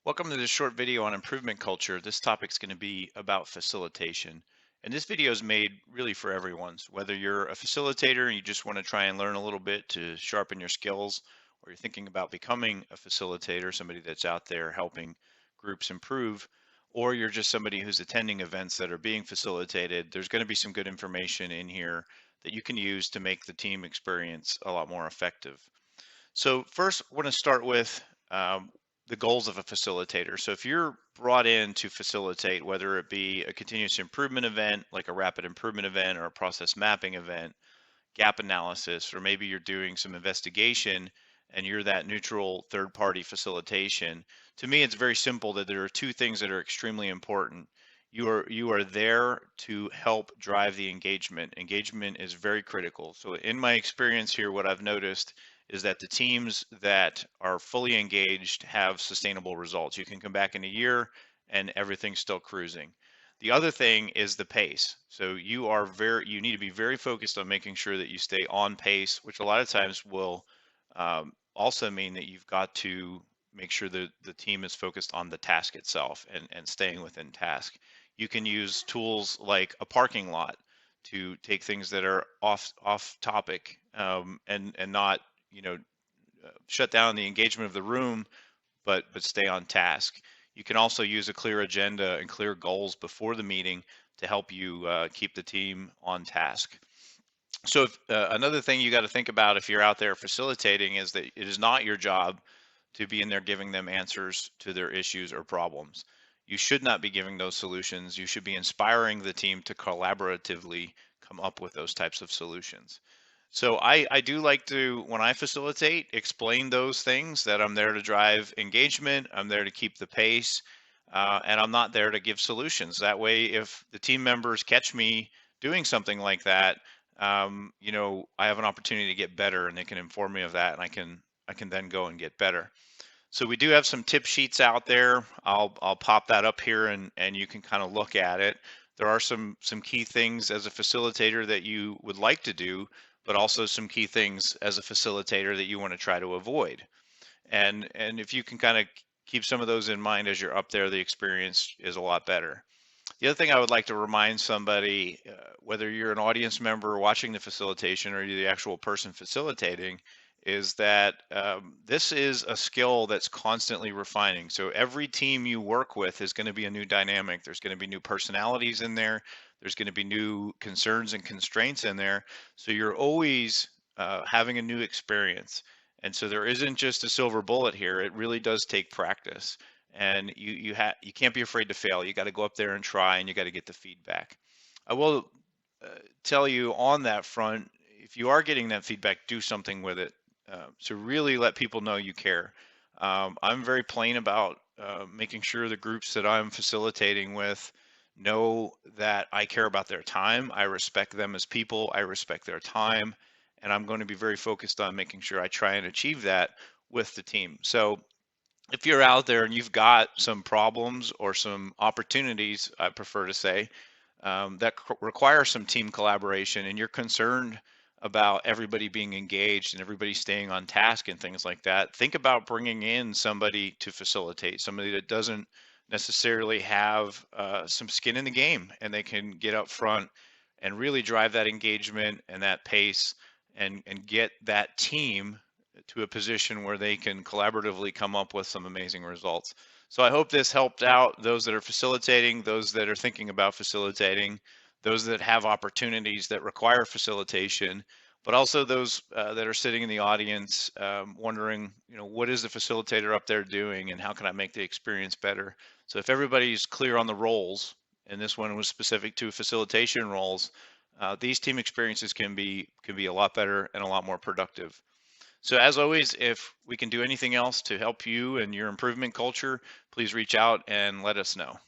Welcome to this short video on improvement culture. This topic is going to be about facilitation. And this video is made really for everyone. So whether you're a facilitator and you just want to try and learn a little bit to sharpen your skills, or you're thinking about becoming a facilitator, somebody that's out there helping groups improve, or you're just somebody who's attending events that are being facilitated, there's going to be some good information in here that you can use to make the team experience a lot more effective. So first, I want to start with the goals of a facilitator. So if you're brought in to facilitate, whether it be a continuous improvement event, like a rapid improvement event or a process mapping event, gap analysis, or maybe you're doing some investigation and you're that neutral third party facilitation, to me, it's very simple that there are two things that are extremely important. You are there to help drive the engagement. Engagement is very critical. So in my experience here, what I've noticed is that the teams that are fully engaged have sustainable results. You can come back in a year and everything's still cruising. The other thing is the pace. So you need to be very focused on making sure that you stay on pace, which a lot of times will also mean that you've got to make sure that the team is focused on the task itself and staying within task. You can use tools like a parking lot to take things that are off topic and not shut down the engagement of the room, but stay on task. You can also use a clear agenda and clear goals before the meeting to help you keep the team on task. So another thing you got to think about if you're out there facilitating is that it is not your job to be in there giving them answers to their issues or problems. You should not be giving those solutions. You should be inspiring the team to collaboratively come up with those types of solutions. So I do like to, when I facilitate, explain those things that I'm there to drive engagement, I'm there to keep the pace, and I'm not there to give solutions. That way, if the team members catch me doing something like that, I have an opportunity to get better, and they can inform me of that, and I can then go and get better. So we do have some tip sheets out there. I'll pop that up here, and you can kind of look at it. There are some key things as a facilitator that you would like to do, but also some key things as a facilitator that you want to try to avoid. And if you can kind of keep some of those in mind as you're up there, the experience is a lot better. The other thing I would like to remind somebody, whether you're an audience member watching the facilitation or you're the actual person facilitating, is that this is a skill that's constantly refining. So every team you work with is going to be a new dynamic. There's going to be new personalities in there. There's going to be new concerns and constraints in there. So you're always having a new experience. And so there isn't just a silver bullet here. It really does take practice. And you can't be afraid to fail. You got to go up there and try, and you got to get the feedback. I will tell you on that front, if you are getting that feedback, do something with it. So really let people know you care. I'm very plain about making sure the groups that I'm facilitating with know that I care about their time. I respect them as people. I respect their time. And I'm going to be very focused on making sure I try and achieve that with the team. So if you're out there and you've got some problems or some opportunities, I prefer to say, that require some team collaboration, and you're concerned about everybody being engaged and everybody staying on task and things like that, think about bringing in somebody to facilitate, somebody that doesn't necessarily have some skin in the game, and they can get up front and really drive that engagement and that pace and get that team to a position where they can collaboratively come up with some amazing results. So I hope this helped out those that are facilitating, those that are thinking about facilitating, those that have opportunities that require facilitation, but also those that are sitting in the audience wondering, what is the facilitator up there doing and how can I make the experience better? So if everybody's clear on the roles, and this one was specific to facilitation roles, these team experiences can be a lot better and a lot more productive. So as always, if we can do anything else to help you and your improvement culture, please reach out and let us know.